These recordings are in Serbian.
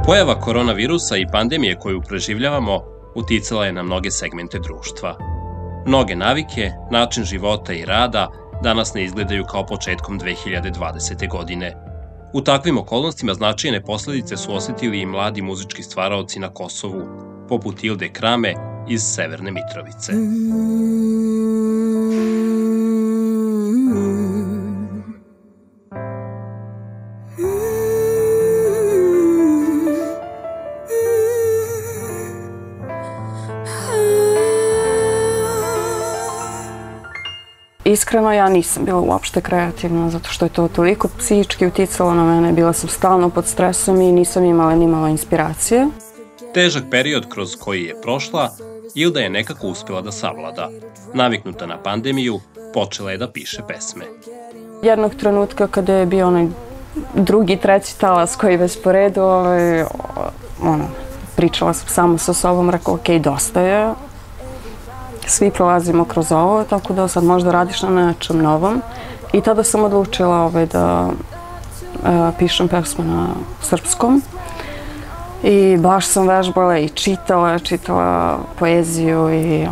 Pojava koronavirusa i pandemije koju preživljavamo uticala je na mnoge segmente društva. Mnoge navike, način života i rada danas ne izgledaju kao početkom 2020. godine. U takvim okolnostima značajne posledice su osetili i mladi muzički stvaraoci na Kosovu, poput Ilde Krame iz Severne Mitrovice. Iskreno, ja nisam bila uopšte kreativna, zato što je to toliko psihički uticalo na mene. Bila sam stalno pod stresom i nisam imala ni malo inspiracije. Težak period kroz koji je prošla, Ilda je nekako uspela da savlada. Naviknuta na pandemiju, počela je da piše pesme. Jednog trenutka kada je bio onaj drugi, treći talas koji već po redu, pričala sam samo sa sobom, rekao, ok, dosta je. Svi prolazimo kroz ovo, tako da sad možda radiš na nečem novom. I tada sam odlučila da pišem pesme na srpskom. I baš sam vežbala i čitala poeziju i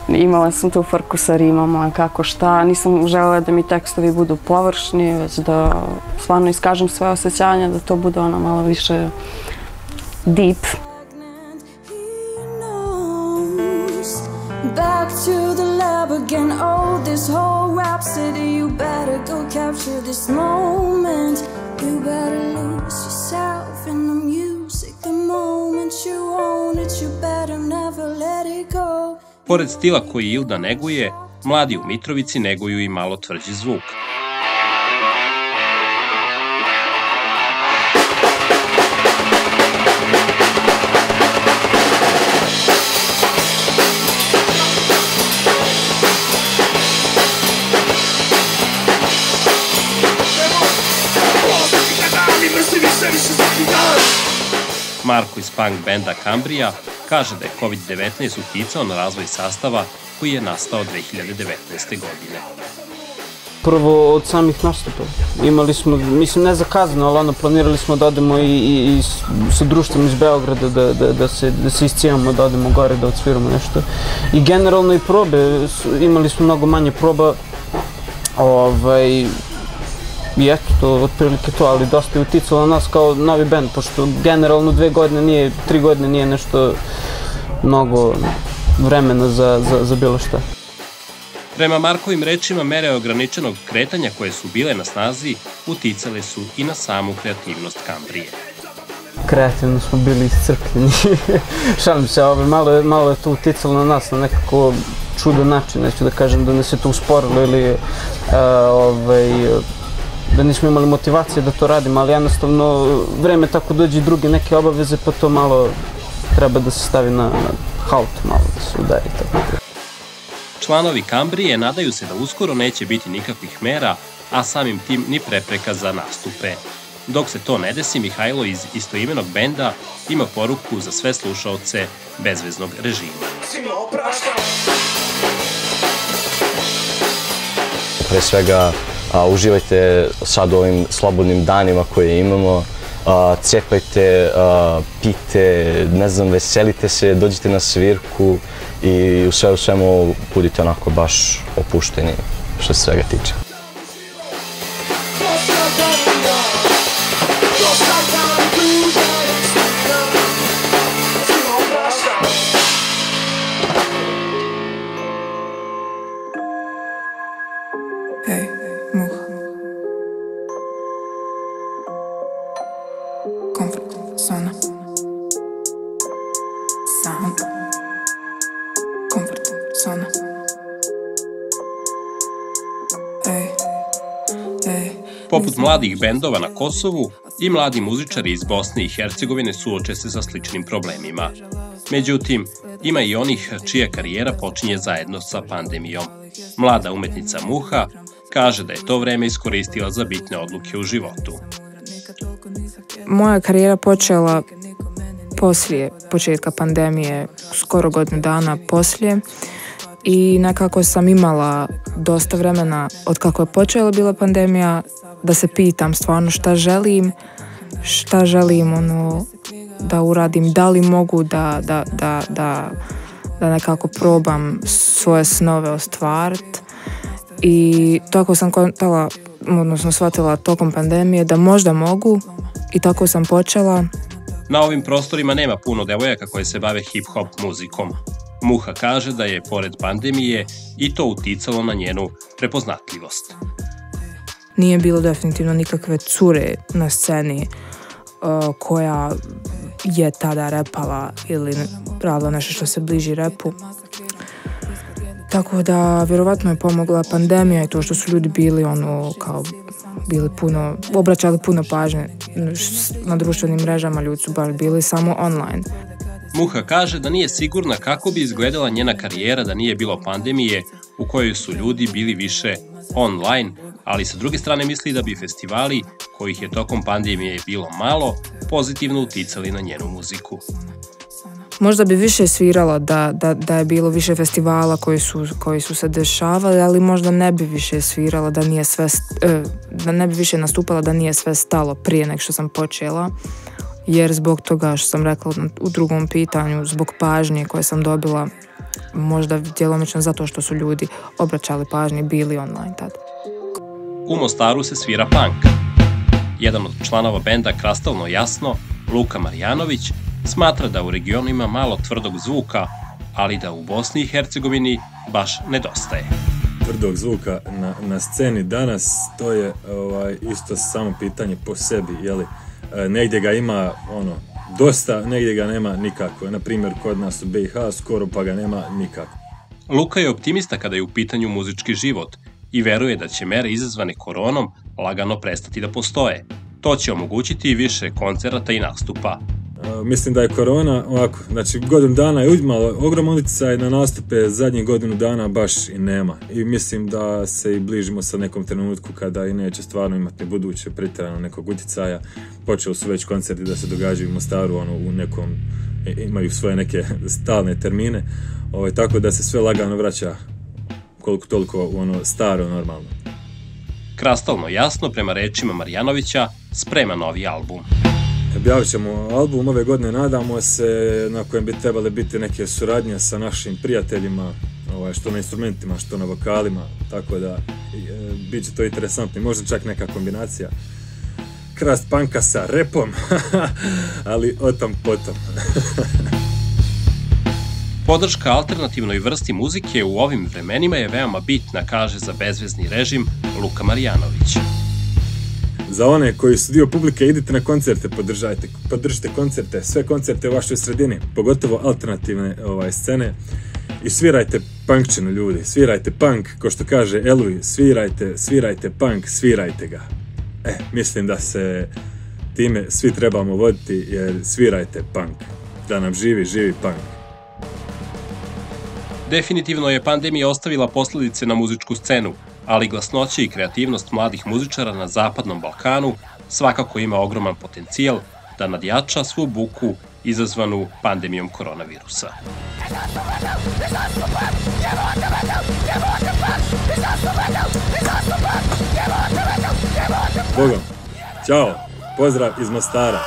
imala sam tu frku sa rimama, kako šta. Nisam želela da mi tekstovi budu površni, već da stvarno iskažem svoje osjećanja, da to bude malo više deep. Back to the lab again, oh, this whole rhapsody. You better go capture this moment. You better lose yourself in the music. The moment you own it, you better never let it go. Pored stila koji Ilda neguje, mladi u Mitrovici neguju i malo tvrđi zvuk. Marko iz punk benda Kambrija kaže da je COVID-19 uticao na razvoj sastava koji je nastao 2019. godine. Prvo od samih nastupa. Imali smo, mislim ne zakazano, ali planirali smo da odemo i sa društvom iz Beograda da se iscijamo, da odemo gore, da odsviramo nešto. I generalno i probe, imali smo mnogo manje proba. I eto, to otprilike to, ali dosta je uticalo na nas kao novi band, pošto generalno 3 godine nije nešto mnogo vremena za bilo šta. Prema Markovim rečima, mere ograničenog kretanja koje su bile na snazi uticale su i na samu kreativnost Kambrije. Kreativno smo bili iscrpljeni. Šalim se, malo je to uticalo na nas na nekako čudan način, neću da kažem da nas je to usporilo ili da nismo imali motivacije da to radimo, ali jednostavno vreme tako dođe i druge neke obaveze, pa to malo treba da se stavi na halt, malo da se udari. Članovi Kambrije nadaju se da uskoro neće biti nikakvih mera, a samim tim ni prepreka za nastupe. Dok se to ne desi, Mihajlo iz istoimenog benda ima poruku za sve slušaoce bezveznog režima. Pre svega, uživajte sad u ovim slobodnim danima koje imamo, cepajte, pite, ne znam, veselite se, dođite na svirku i u svemu budite onako baš opušteni što se svega tiče. Poput mladih bendova na Kosovu, i mladi muzičari iz Bosne i Hercegovine suoče se sa sličnim problemima. Međutim, ima i onih čija karijera počinje zajedno sa pandemijom. Mlada umetnica Muha kaže da je to vreme iskoristila za bitne odluke u životu. Moja karijera počela poslije početka pandemije, skoro godinu dana poslije. I nekako sam imala dosta vremena od kako je počela bila pandemija da se pitam stvarno šta želim da uradim, da li mogu da nekako probam svoje snove ostvariti. I tako sam shvatila tokom pandemije da možda mogu i tako sam počela. Na ovim prostorima nema puno devojaka koje se bave hip-hop muzikom. Muha kaže da je, pored pandemije, i to uticalo na njenu prepoznatljivost. Nije bilo definitivno nikakve cure na sceni koja je tada repala ili radila nešto što se bliži repu. Tako da, vjerovatno je pomogla pandemija i to što su ljudi bili obraćali puno pažnje na društvenim mrežama, ljudi su baš bili samo online. Muha kaže da nije sigurna kako bi izgledala njena karijera da nije bilo pandemije u kojoj su ljudi bili više online, ali sa druge strane misli da bi festivali, kojih je tokom pandemije bilo malo, pozitivno uticali na njenu muziku. Možda bi više svirala da je bilo više festivala koji su se dešavali, ali možda ne bi više svirala da ne bi više nastupala da nije sve stalo prije nego što sam počela. Jer zbog toga što sam rekla u drugom pitanju, zbog pažnje koje sam dobila, možda djelomično zato što su ljudi obraćali pažnje, bili online tad. U Mostaru se svira punk. Jedan od članova benda Krastalno jasno, Luka Marjanović, smatra da u regionu ima malo tvrdog zvuka, ali da u Bosni i Hercegovini baš nedostaje. Tvrdog zvuka na sceni danas, to je isto samo pitanje po sebi, jeli? Negdje ga ima dosta, negdje ga nema nikako. Na primjer, kod nas u BiH skoro pa ga nema nikako. Luka je optimista kada je u pitanju muzički život i veruje da će mere izazvane koronom lagano prestati da postoje. To će omogućiti i više koncerata i nastupa. Mislim da je korona ovako, znači godinu dana je imala ogroman utjecaj na nastupe, zadnjih godinu dana baš i nema. I mislim da se i bližimo sa nekom trenutku kada i neće stvarno imati buduće pretjerano nekog utjecaja. Počeli su već koncerti da se događaju u Mostaru, u nekom, imaju svoje neke stalne termine, tako da se sve lagano vraća koliko toliko staro, normalno. Krastalno jasno, prema rečima Marjanovića, sprema novi album. Objavit ćemo album ove godine, nadamo se, na kojem bi trebale biti neke suradnje sa našim prijateljima, što na instrumentima, što na vokalima, tako da bit će to interesantno, možda čak neka kombinacija krast punka sa repom, ali o tom potom. Podrška alternativnoj vrsti muzike u ovim vremenima je veoma bitna, kaže za bezvezni režim Luka Marjanović. Za one koji su dio publike, idite na koncerte, podržite koncerte, sve koncerte u vašoj sredini, pogotovo alternativne scene, i svirajte punkčinu, ljudi, svirajte punk, ko što kaže Eluj, svirajte punk, svirajte ga. Mislim da se time svi trebamo voditi, jer svirajte punk, da nam živi punk. Definitivno je pandemija ostavila posljedice na muzičku scenu, ali glasnoća i kreativnost mladih muzičara na Zapadnom Balkanu svakako ima ogroman potencijal da nadjača svu buku izazvanu pandemijom koronavirusa. Bogom, ćao, pozdrav iz Mostara.